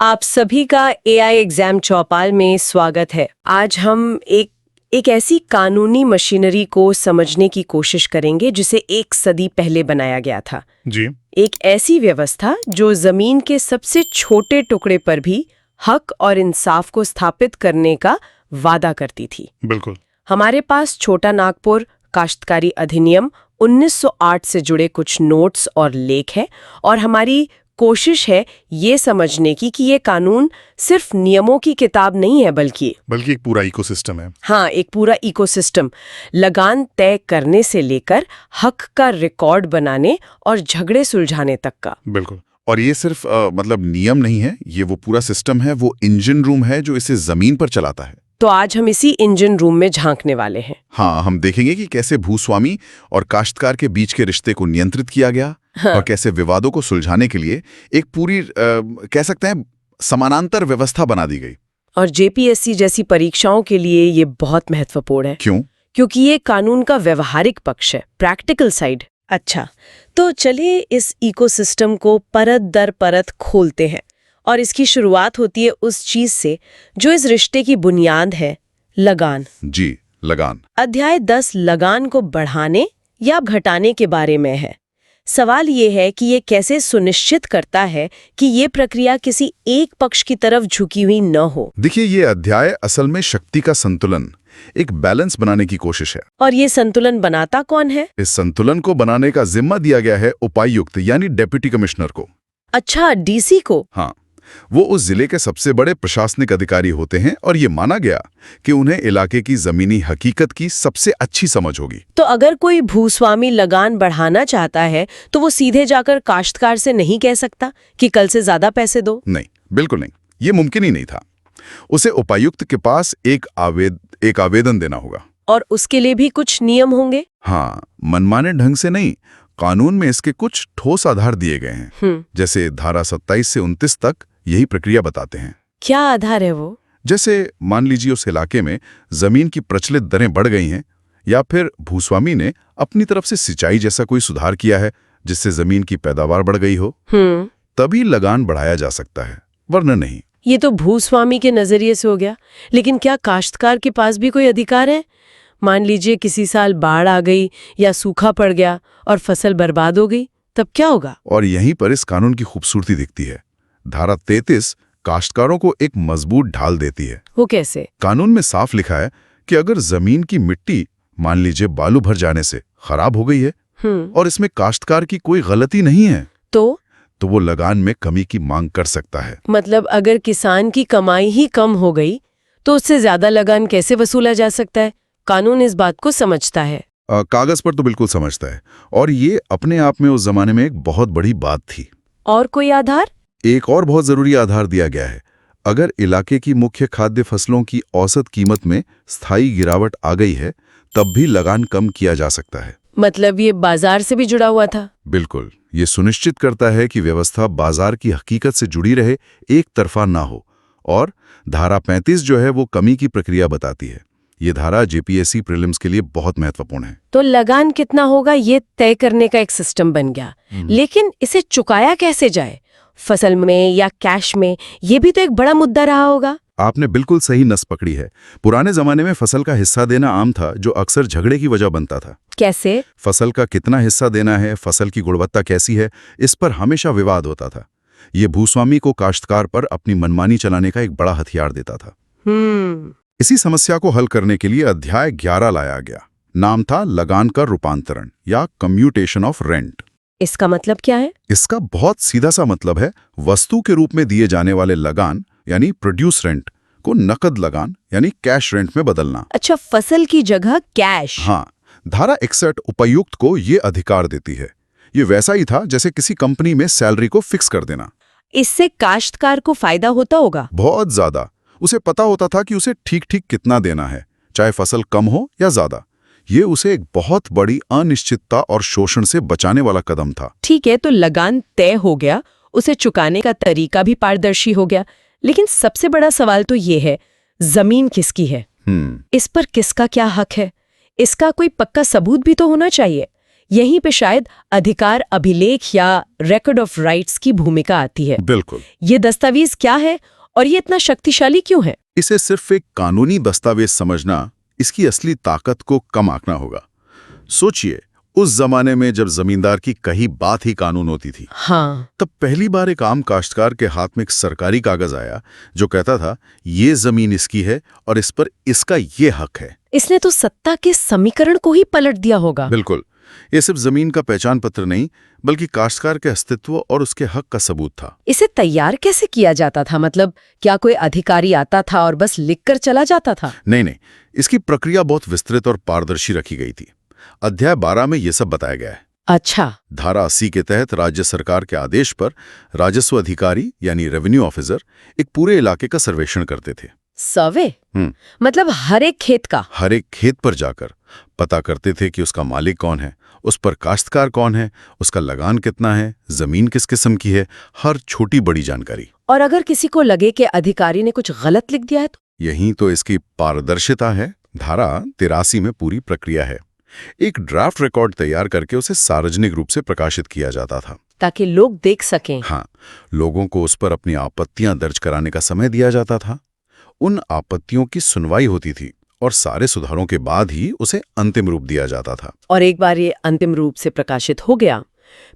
आप सभी का एआई एग्जाम चौपाल में स्वागत है। आज हम एक ऐसी कानूनी मशीनरी को समझने की कोशिश करेंगे जिसे एक सदी पहले बनाया गया था। जी। एक ऐसी व्यवस्था जो जमीन के सबसे छोटे टुकड़े पर भी हक और इंसाफ को स्थापित करने का वादा करती थी। बिल्कुल। हमारे पास छोटा नागपुर काश्तकारी अधिनियम 1908 से जुड़े कुछ नोट्स और लेख हैं और हमारी कोशिश है ये समझने की कि ये कानून सिर्फ नियमों की किताब नहीं है बल्कि एक पूरा इकोसिस्टम है। हाँ, एक पूरा इकोसिस्टम, लगान तय करने से लेकर हक का रिकॉर्ड बनाने और झगड़े सुलझाने तक का। बिल्कुल। और ये सिर्फ नियम नहीं है, ये वो पूरा सिस्टम है, वो इंजन रूम है जो इसे जमीन पर चलाता है। तो आज हम इसी इंजन रूम में झांकने वाले हैं। हाँ, हम देखेंगे कि कैसे भूस्वामी और काश्तकार के बीच के रिश्ते को नियंत्रित किया गया। हाँ। और कैसे विवादों को सुलझाने के लिए एक पूरी कह सकते हैं समानांतर व्यवस्था बना दी गई। और जेपीएससी जैसी परीक्षाओं के लिए ये बहुत महत्वपूर्ण है। क्यों? क्योंकि ये कानून का व्यवहारिक पक्ष है, प्रैक्टिकल साइड। अच्छा, तो चलिए इस इकोसिस्टम को परत दर परत खोलते हैं और इसकी शुरुआत होती है उस चीज से जो इस रिश्ते की बुनियाद है, लगान। जी, लगान। अध्याय 10 लगान को बढ़ाने या घटाने के बारे में है। सवाल ये है कि ये कैसे सुनिश्चित करता है कि ये प्रक्रिया किसी एक पक्ष की तरफ झुकी हुई न हो। देखिए, ये अध्याय असल में शक्ति का संतुलन, एक बैलेंस बनाने की कोशिश है। और ये संतुलन बनाता कौन है? इस संतुलन को बनाने का जिम्मा दिया गया है उपायुक्त यानी डेप्यूटी कमिश्नर को। अच्छा, डीसी को? हाँ, वो उस जिले के सबसे बड़े प्रशासनिक अधिकारी होते हैं और ये माना गया कि उन्हें इलाके की जमीनी हकीकत की सबसे अच्छी समझ होगी। तो अगर कोई भूस्वामी लगान बढ़ाना चाहता है तो वो सीधे जाकर काश्तकार से नहीं कह सकता कि कल से ज्यादा पैसे दो? नहीं, बिल्कुल नहीं, ये मुमकिन ही नहीं था। उसे उपायुक्त के पास एक आवेदन देना होगा। और उसके लिए भी कुछ नियम होंगे? हाँ, मनमाने ढंग से नहीं, कानून में इसके कुछ ठोस आधार दिए गए हैं। जैसे धारा 27 से 29 तक यही प्रक्रिया बताते हैं। क्या आधार है वो? जैसे मान लीजिए उस इलाके में जमीन की प्रचलित दरें बढ़ गई हैं, या फिर भूस्वामी ने अपनी तरफ से सिंचाई जैसा कोई सुधार किया है जिससे जमीन की पैदावार बढ़ गई हो, तभी लगान बढ़ाया जा सकता है, वरना नहीं। ये तो भूस्वामी के नजरिए से हो गया, लेकिन क्या काश्तकार के पास भी कोई अधिकार है? मान लीजिए किसी साल बाढ़ आ गई या सूखा पड़ गया और फसल बर्बाद हो गई, तब क्या होगा? और यहीं पर इस कानून की खूबसूरती दिखती है। धारा 33 काश्तकारों को एक मजबूत ढाल देती है। वो कैसे? कानून में साफ लिखा है कि अगर जमीन की मिट्टी मान लीजिए बालू भर जाने से खराब हो गई है और इसमें काश्तकार की कोई गलती नहीं है, तो वो लगान में कमी की मांग कर सकता है। मतलब अगर किसान की कमाई ही कम हो गई तो उससे ज्यादा लगान कैसे वसूला जा सकता है? कानून इस बात को समझता है। कागज पर तो बिल्कुल समझता है, और ये अपने आप में उस जमाने में एक बहुत बड़ी बात थी। और कोई आधार? एक और बहुत जरूरी आधार दिया गया है। अगर इलाके की मुख्य खाद्य फसलों की औसत कीमत में स्थायी गिरावट आ गई है, तब भी लगान कम किया जा सकता है। मतलब ये बाजार से भी जुड़ा हुआ था? बिल्कुल, ये सुनिश्चित करता है कि व्यवस्था बाजार की हकीकत से जुड़ी रहे, एक तरफा ना हो। और धारा 35 जो है वो कमी की प्रक्रिया बताती है। ये धारा जेपीएससी प्रीलिम्स के लिए बहुत महत्वपूर्ण है। तो लगान कितना होगा ये तय करने का एक सिस्टम बन गया, लेकिन इसे चुकाया कैसे जाए? फसल में या कैश में? ये भी तो एक बड़ा मुद्दा रहा होगा। आपने बिल्कुल सही नस पकड़ी है। पुराने जमाने में फसल का हिस्सा देना आम था, जो अक्सर झगड़े की वजह बनता था। कैसे? फसल का कितना हिस्सा देना है, फसल की गुणवत्ता कैसी है, इस पर हमेशा विवाद होता था। ये भूस्वामी को काश्तकार पर अपनी मनमानी चलाने का एक बड़ा हथियार देता था। इसी समस्या को हल करने के लिए अध्याय 11 लाया गया। नाम था लगान का रूपांतरण या कम्यूटेशन ऑफ रेंट। इसका मतलब क्या है? इसका बहुत सीधा सा मतलब है वस्तु के रूप में दिए जाने वाले लगान यानी प्रोड्यूस रेंट को नकद लगान यानी कैश रेंट में बदलना। अच्छा, फसल की जगह कैश? हाँ, धारा 61 उपायुक्त को ये अधिकार देती है। ये वैसा ही था जैसे किसी कंपनी में सैलरी को फिक्स कर देना। इससे काश्तकार को फायदा होता होगा? बहुत ज्यादा। उसे पता होता था कि उसे ठीक ठीक कितना देना है, चाहे फसल कम हो या ज्यादा। ये उसे एक बहुत बड़ी अनिश्चितता और शोषण से बचाने वाला कदम था। ठीक है, तो लगान तय हो गया, उसे चुकाने का तरीका भी पारदर्शी हो गया, लेकिन सबसे बड़ा सवाल तो ये है, जमीन किसकी है? इस पर किसका क्या हक है? इसका कोई पक्का सबूत भी तो होना चाहिए। यहीं पे शायद अधिकार अभिलेख या रिकॉर्ड ऑफ राइट्स की भूमिका आती है। बिल्कुल। ये दस्तावेज क्या है और ये इतना शक्तिशाली क्यों है? इसे सिर्फ एक कानूनी दस्तावेज समझना इसकी असली ताकत को कम आंकना होगा। सोचिए, उस जमाने में जब जमींदार की कही बात ही कानून होती थी, हाँ, तब पहली बार एक आम काश्तकार के हाथ में एक सरकारी कागज आया जो कहता था ये जमीन इसकी है और इस पर इसका ये हक है। इसने तो सत्ता के समीकरण को ही पलट दिया होगा। बिल्कुल। ये सिर्फ जमीन का पहचान पत्र नहीं, बल्कि काश्तकार के अस्तित्व और उसके हक का सबूत था। इसे तैयार कैसे किया जाता था? मतलब क्या कोई अधिकारी आता था और बस लिखकर चला जाता था? नहीं, इसकी प्रक्रिया बहुत विस्तृत और पारदर्शी रखी गई थी। अध्याय 12 में ये सब बताया गया है। अच्छा। धारा 80 के तहत राज्य सरकार के आदेश पर राजस्व अधिकारी यानी रेवेन्यू ऑफिसर एक पूरे इलाके का सर्वेक्षण करते थे। सर्वे? मतलब हर एक खेत का? हर एक खेत पर जाकर पता करते थे कि उसका मालिक कौन है, उस पर काश्तकार कौन है, उसका लगान कितना है, जमीन किस किस्म की है, हर छोटी बड़ी जानकारी। और अगर किसी को लगे कि अधिकारी ने कुछ गलत लिख दिया है तो? यही तो इसकी पारदर्शिता है। धारा 83 में पूरी प्रक्रिया है। एक ड्राफ्ट रिकॉर्ड तैयार करके उसे सार्वजनिक रूप से प्रकाशित किया जाता था, ताकि लोग देख सकें। हाँ, लोगों को उस पर अपनी आपत्तियां दर्ज कराने का समय दिया जाता था। उन आपत्तियों की सुनवाई होती थी और सारे सुधारों के बाद ही उसे अंतिम रूप दिया जाता था। और एक बार ये अंतिम रूप से प्रकाशित हो गया,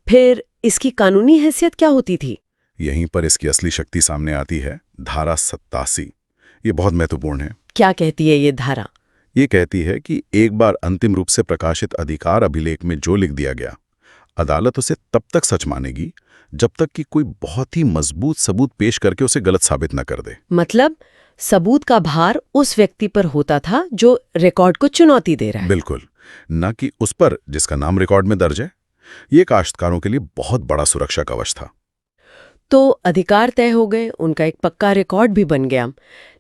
फिर इसकी कानूनी हैसियत क्या होती थी? यहीं पर इसकी असली शक्ति सामने आती है। धारा 87 ये बहुत महत्वपूर्ण है। क्या कहती है ये धारा? ये कहती है कि एक बार अंतिम रूप से प्रकाशित अधिकार अभिलेख में जो लिख दिया गया, अदालत उसे तब तक सच मानेगी जब तक कि कोई बहुत ही मजबूत सबूत पेश करके उसे गलत साबित न कर दे। मतलब सबूत का भार उस व्यक्ति पर होता था जो रिकॉर्ड को चुनौती दे रहा है। बिल्कुल, न कि उस पर जिसका नाम रिकॉर्ड में दर्ज है। ये काश्तकारों के लिए बहुत बड़ा सुरक्षा कवच था। तो अधिकार तय हो गए, उनका एक पक्का रिकॉर्ड भी बन गया,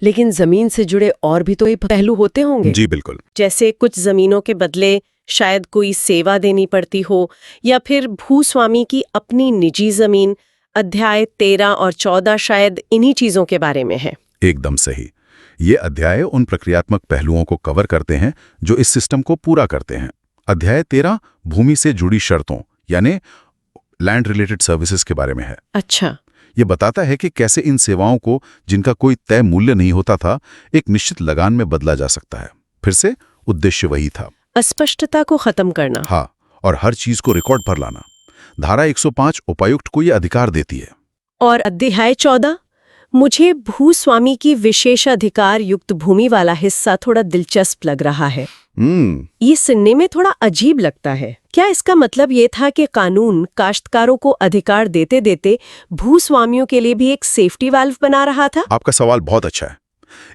लेकिन जमीन से जुड़े और भी तो ये पहलू होते होंगे। जी बिल्कुल। जैसे कुछ जमीनों के बदले शायद कोई सेवा देनी पड़ती हो, या फिर भूस्वामी की अपनी निजी जमीन। अध्याय 13 और 14 शायद इन्हीं चीजों के बारे में है। एकदम सही। ये अध्याय उन प्रक्रियात्मक पहलुओं को कवर करते हैं जो इस सिस्टम को पूरा करते हैं। अध्याय 13 भूमि से जुड़ी शर्तों यानी लैंड रिलेटेड सर्विसेज के बारे में है। अच्छा। ये बताता है कि कैसे इन सेवाओं को, जिनका कोई तय मूल्य नहीं होता था, एक निश्चित लगान में बदला जा सकता है। फिर से उद्देश्य वही था, अस्पष्टता को खत्म करना। हाँ, और हर चीज को रिकॉर्ड पर लाना। धारा 105 उपायुक्त को यह अधिकार देती है। और अध्याय 14, मुझे भूस्वामी की विशेषाधिकार युक्त भूमि वाला हिस्सा थोड़ा दिलचस्प लग रहा है। ये सुनने में थोड़ा अजीब लगता है। क्या इसका मतलब ये था कि कानून काश्तकारों को अधिकार देते देते भूस्वामियों के लिए भी एक सेफ्टी वाल्व बना रहा था? आपका सवाल बहुत अच्छा है।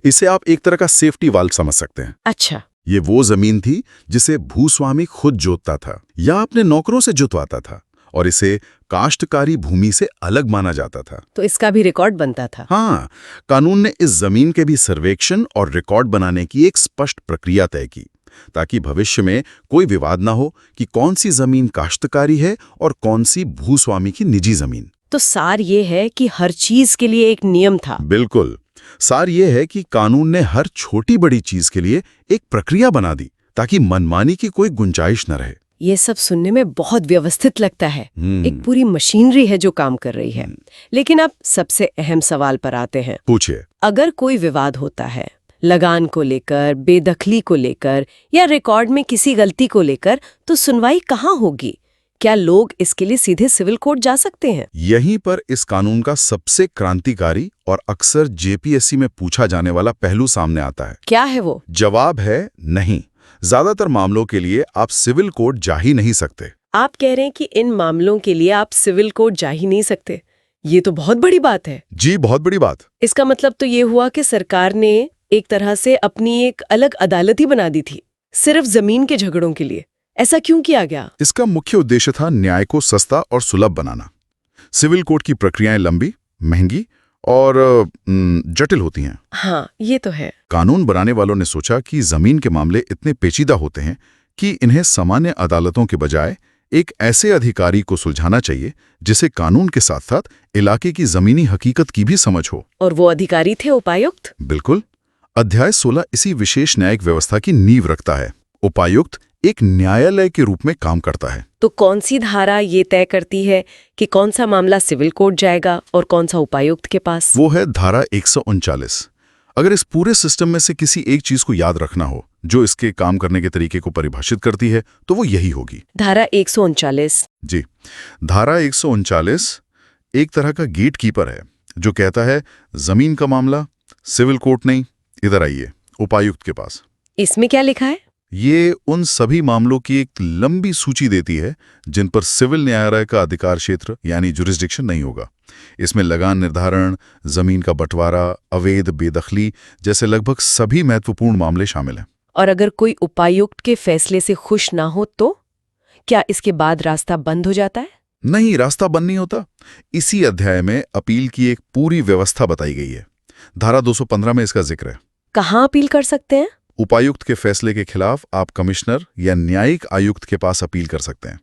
इसे आप एक तरह का सेफ्टी वाल्व समझ सकते हैं। अच्छा। ये वो जमीन थी जिसे भूस्वामी खुद जोतता था या अपने नौकरों से जुतवाता था, और इसे काश्तकारी भूमि से अलग माना जाता था। तो इसका भी रिकॉर्ड बनता था? हाँ, कानून ने इस जमीन के भी सर्वेक्षण और रिकॉर्ड बनाने की एक स्पष्ट प्रक्रिया तय की, ताकि भविष्य में कोई विवाद ना हो कि कौन सी जमीन काश्तकारी है और कौन सी भूस्वामी की निजी जमीन। तो सार ये है कि हर चीज के लिए एक नियम था। बिल्कुल। सार ये है कि कानून ने हर छोटी बड़ी चीज के लिए एक प्रक्रिया बना दी, ताकि मनमानी की कोई गुंजाइश न रहे। ये सब सुनने में बहुत व्यवस्थित लगता है। एक पूरी मशीनरी है जो काम कर रही है। लेकिन अब सबसे अहम सवाल पर आते हैं। पूछिए। अगर कोई विवाद होता है, लगान को लेकर, बेदखली को लेकर, या रिकॉर्ड में किसी गलती को लेकर, तो सुनवाई कहाँ होगी? क्या लोग इसके लिए सीधे सिविल कोर्ट जा सकते हैं? यहीं पर इस कानून का सबसे क्रांतिकारी और अक्सर जेपीएससी में पूछा जाने वाला पहलू सामने आता है। क्या है वो? जवाब है नहीं। ज्यादातर मामलों के लिए आप सिविल कोर्ट जा ही नहीं सकते। आप कह रहे हैं कि इन मामलों के लिए आप सिविल कोर्ट जा ही नहीं सकते? ये तो बहुत बड़ी बात है। जी, बहुत बड़ी बात। इसका मतलब तो ये हुआ कि सरकार ने एक तरह से अपनी एक अलग अदालत ही बना दी थी, सिर्फ जमीन के झगड़ों के लिए। ऐसा क्यों किया गया? इसका मुख्य उद्देश्य था न्याय को सस्ता और सुलभ बनाना। सिविल कोर्ट की प्रक्रियाएं लंबी, महंगी और जटिल होती हैं। हाँ, ये तो है। कानून बनाने वालों ने सोचा कि जमीन के मामले इतने पेचीदा होते हैं कि इन्हें सामान्य अदालतों के बजाय एक ऐसे अधिकारी को सुलझाना चाहिए जिसे कानून के साथ साथ इलाके की जमीनी हकीकत की भी समझ हो। और वो अधिकारी थे उपायुक्त? बिल्कुल। अध्याय 16 इसी विशेष न्यायिक व्यवस्था की नींव रखता है। उपायुक्त एक न्यायालय के रूप में काम करता है। तो कौन सी धारा ये तय करती है कि कौन सा मामला सिविल कोर्ट जाएगा और कौन सा उपायुक्त के पास? वो है धारा 139। अगर इस पूरे सिस्टम में से किसी एक चीज को याद रखना हो जो इसके काम करने के तरीके को परिभाषित करती है तो वो यही होगी। धारा 139। जी, धारा 139 एक तरह का गेट कीपर है जो कहता है जमीन का मामला सिविल कोर्ट नहीं, इधर आइए उपायुक्त के पास। इसमें क्या लिखा है? ये उन सभी मामलों की एक लंबी सूची देती है जिन पर सिविल न्यायालय का अधिकार क्षेत्र यानी जुरिस्डिक्शन नहीं होगा। इसमें लगान निर्धारण, जमीन का बंटवारा, अवैध बेदखली जैसे लगभग सभी महत्वपूर्ण मामले शामिल हैं। और अगर कोई उपायुक्त के फैसले से खुश ना हो तो क्या इसके बाद रास्ता बंद हो जाता है? नहीं, रास्ता बंद नहीं होता। इसी अध्याय में अपील की एक पूरी व्यवस्था बताई गई है। धारा 215 में इसका जिक्र है। कहाँ अपील कर सकते हैं? उपायुक्त के फैसले के खिलाफ आप कमिश्नर या न्यायिक आयुक्त के पास अपील कर सकते हैं।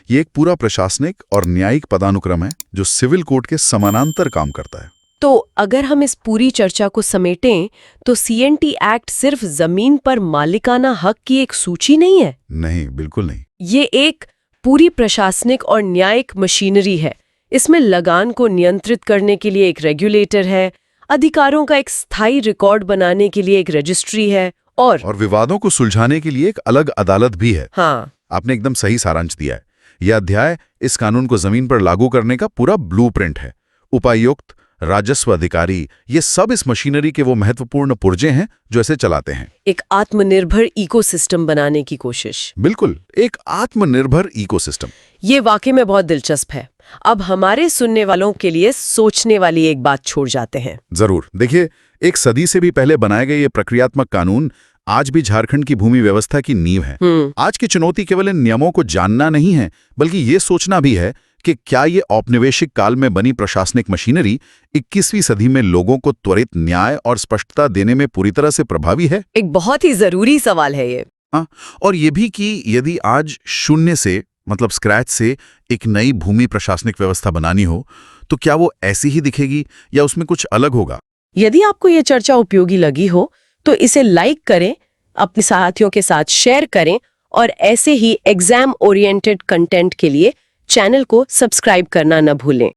ये एक पूरा प्रशासनिक और न्यायिक पदानुक्रम है जो सिविल कोर्ट के समानांतर काम करता है। तो अगर हम इस पूरी चर्चा को समेटें तो सीएनटी एक्ट सिर्फ जमीन पर मालिकाना हक की एक सूची नहीं है। नहीं, बिल्कुल नहीं। ये एक पूरी प्रशासनिक और न्यायिक मशीनरी है। इसमें लगान को नियंत्रित करने के लिए एक रेगुलेटर है, अधिकारों का एक स्थायी रिकॉर्ड बनाने के लिए एक रजिस्ट्री है और विवादों को सुलझाने के लिए एक अलग अदालत भी है। हाँ, आपने एकदम सही सारांश दिया है। यह अध्याय इस कानून को जमीन पर लागू करने का पूरा ब्लूप्रिंट है। उपायुक्त, राजस्व अधिकारी, ये सब इस मशीनरी के वो महत्वपूर्ण पुर्जे हैं जो इसे चलाते हैं। एक आत्मनिर्भर इकोसिस्टम बनाने की कोशिश। बिल्कुल, एक आत्मनिर्भर इकोसिस्टम। ये वाकई में बहुत दिलचस्प है। अब हमारे सुनने वालों के लिए सोचने वाली एक बात छोड़ जाते हैं। जरूर। देखिए, एक सदी से भी पहले बनाए गए ये प्रक्रियात्मक कानून आज भी झारखंड की भूमि व्यवस्था की नींव है। आज की चुनौती केवल इन नियमों को जानना नहीं है, बल्कि ये सोचना भी है कि क्या ये औपनिवेशिक काल में बनी प्रशासनिक मशीनरी 21वीं सदी में लोगों को त्वरित न्याय और स्पष्टता देने में पूरी तरह से प्रभावी है। एक बहुत ही जरूरी सवाल है ये। और ये भी कि यदि आज शून्य से मतलब स्क्रैच से एक नई भूमि प्रशासनिक व्यवस्था बनानी हो तो क्या वो ऐसी ही दिखेगी या उसमें कुछ अलग होगा? यदि आपको ये चर्चा उपयोगी लगी हो तो इसे लाइक करें, अपने साथियों के साथ शेयर करें और ऐसे ही एग्जाम ओरिएंटेड कंटेंट के लिए चैनल को सब्सक्राइब करना न भूलें।